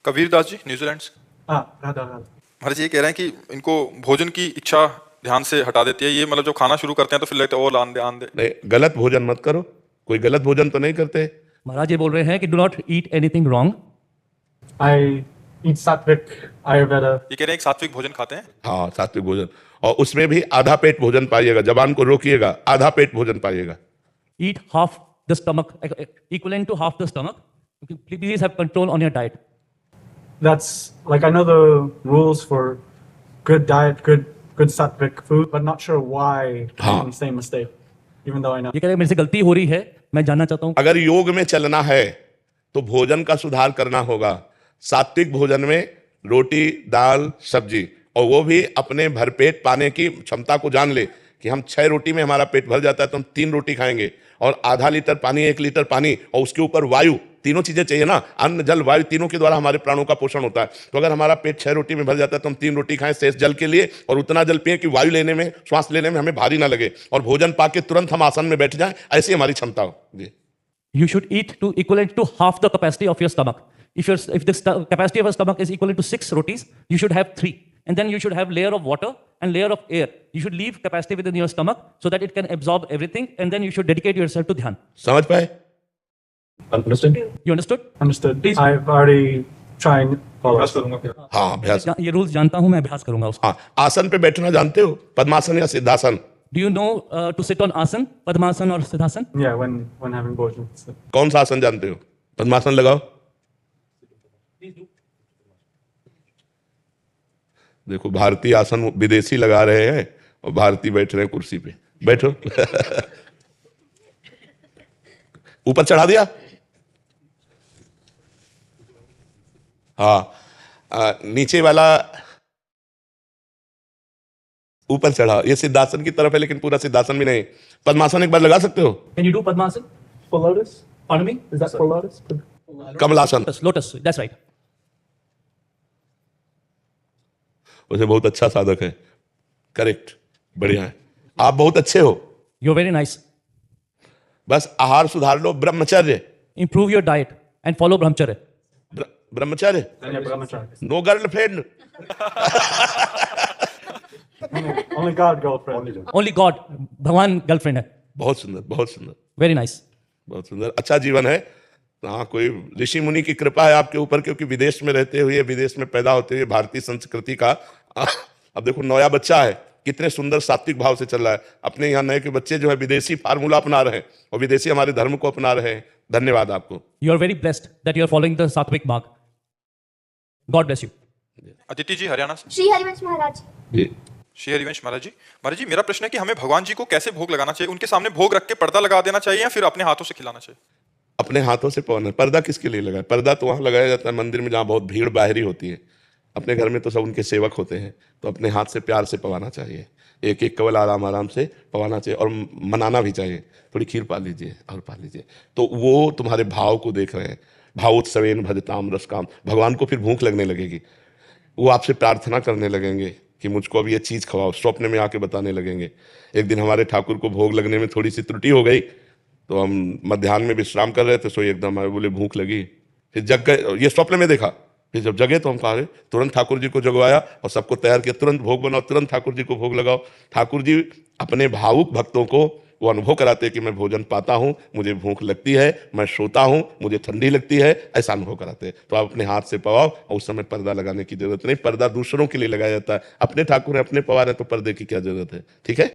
Kabir Das ji, New Zealand से। राधा राधा। महाराज जी ये कह रहे हैं कि इनको भोजन की इच्छा ध्यान से हटा देती है, ये मतलब जब खाना शुरू करते हैं तो फिर लगता है और आन दे। नहीं, गलत भोजन मत करो। कोई गलत भोजन तो नहीं करते? महाराज ये बोल रहे हैं कि do not eat anything wrong. I eat sattvic Ayurveda. ये कह रहे हैं एक सात्विक भोजन खाते हैं। हाँ, सात्विक भोजन, और उसमें भी आधा पेट भोजन पाइएगा। जबान को रोकिएगा, आधा पेट भोजन पाइएगा। Eat half the stomach, equivalent to half the stomach. Please have control on your diet. That's like I know the rules for good diet, good sattvic food, but not sure why I'm the same mistake, even though I know. ये कह रहे हैं मेरे से गलती हो रही है, मैं जानना चाहता हूँ। अगर योग में चलना है तो भोजन का सुधार करना होगा। सात्विक भोजन में रोटी, दाल, सब्जी, और वो भी अपने भरपेट पाने की क्षमता को जान ले कि हम 6 रोटी में हमारा पेट भर जाता है तो हम 3 रोटी खाएंगे, और आधा लीटर पानी, 1 लीटर पानी, और उसके ऊपर वायु, तीनों चीजें चाहिए ना, अन्न जल वायु, तीनों के द्वारा हमारे प्राणों का पोषण होता है। तो अगर हमारा पेट 6 रोटी में भर जाता है तो हम 3 रोटी खाएं शेष जल के लिए, और उतना जल पिए कि वायु लेने में, श्वास लेने में हमें भारी ना लगे, और भोजन पाके तुरंत हम आसन में बैठ जाएं, ऐसी हमारी क्षमता हो जी। You should eat to equivalent to half the capacity of your stomach. If the capacity of your stomach is equivalent to 6 rotis, you should have 3, and then you should have layer of water and layer of air. You should leave capacity within your stomach so that it can absorb everything, and then you should dedicate yourself to dhyan. समझ पाए? Understood? You understood? Understood. I've already tried follow. हाँ, अभ्यास। ये rules जानता हूँ, मैं अभ्यास करूंगा उसका। हाँ, आसन पे बैठना जानते हो? पद्मासन या siddhasana? Do you know to sit on asan, padmasan or siddhasan? Yeah, when having bhojan. So. कौन सा आसन जानते हो? पद्मासन लगाओ। देखो, भारतीय आसन विदेशी लगा रहे हैं और भारतीय बैठ रहे हैं कुर्सी पे। बैठो। ऊपर चढ़ा दिया? हाँ, नीचे वाला ऊपर चढ़ा। ये सिद्धासन की तरफ है, लेकिन पूरा सिद्धासन भी नहीं। पद्मासन एक बार लगा सकते हो? Can you do padmasan? Full lotus? Pardon me? Is that full lotus? कमलासन। Lotus. That's right. उसे बहुत अच्छा साधक है। करेक्ट, बढ़िया है। आप बहुत अच्छे हो। You're very nice. बस आहार सुधार लो। ब्रह्मचर्य। Improve your diet and follow brahmacharya. Brahmacharya. Yeah, brahmacharya. No girlfriend. Only God girlfriend. Only God. भगवान गर्लफ्रेंड है। बहुत सुंदर, बहुत सुंदर, Very nice. बहुत सुंदर। अच्छा जीवन है। हाँ, कोई ऋषि मुनि की कृपा है आपके ऊपर, क्योंकि विदेश में रहते हुए, विदेश में पैदा होते हुए भारतीय संस्कृति का अब देखो, नया बच्चा है, कितने सुंदर सात्विक भाव से चल रहा है। अपने यहाँ नए के बच्चे जो है विदेशी फार्मूला अपना रहे हैं, और विदेशी हमारे धर्म को अपना रहे हैं। धन्यवाद आपको। You are very blessed that you are following the Sattvic mark. God bless you. Aditi जी, हरियाणा से। श्री हरिवंश महाराज। जी, श्री हरिवंश महाराज जी। महाराज जी, मेरा प्रश्न है कि हमें भगवान जी को कैसे भोग लगाना चाहिए? उनके सामने भोग रख के पर्दा लगा देना चाहिए या फिर अपने हाथों से खिलाना चाहिए? अपने हाथों से पवना। पर्दा किसके लिए लगाए? पर्दा तो वहां लगाया जाता है मंदिर में, जहां बहुत भीड़ बाहरी होती है। अपने घर में तो सब उनके सेवक होते हैं, तो अपने हाथ से प्यार से पवाना चाहिए। एक एक कवल आराम आराम से पवाना चाहिए, और मनाना भी चाहिए। थोड़ी खीर पा लीजिए और पा लीजिए, तो वो तुम्हारे भाव को देख रहे हैं। भावोत्सवेन भजताम रसकाम। भगवान को फिर भूख लगने लगेगी, वो आपसे प्रार्थना करने लगेंगे कि मुझको अब ये चीज़ खवाओ। स्वप्न में आके बताने लगेंगे। एक दिन हमारे ठाकुर को भोग लगने में थोड़ी सी त्रुटि हो गई, तो हम मध्याह्न में विश्राम कर रहे थे, सो एकदम हमारे बोले भूख लगी। फिर जग गए, ये स्वप्न में देखा। फिर जब जगे तो हम कहा, तुरंत ठाकुर जी को जगवाया और सबको तैयार किया, तुरंत भोग बनाओ, तुरंत ठाकुर जी को भोग लगाओ। ठाकुर जी अपने भावुक भक्तों को वो अनुभव कराते हैं कि मैं भोजन पाता हूँ, मुझे भूख लगती है, मैं सोता हूँ, मुझे ठंडी लगती है, ऐसा अनुभव कराते हैं। तो आप अपने हाथ से पवाओ, और उस समय पर्दा लगाने की जरूरत नहीं। पर्दा दूसरों के लिए लगाया जाता है। अपने ठाकुर है, अपने पवा रहे, तो पर्दे की क्या जरूरत है? ठीक है।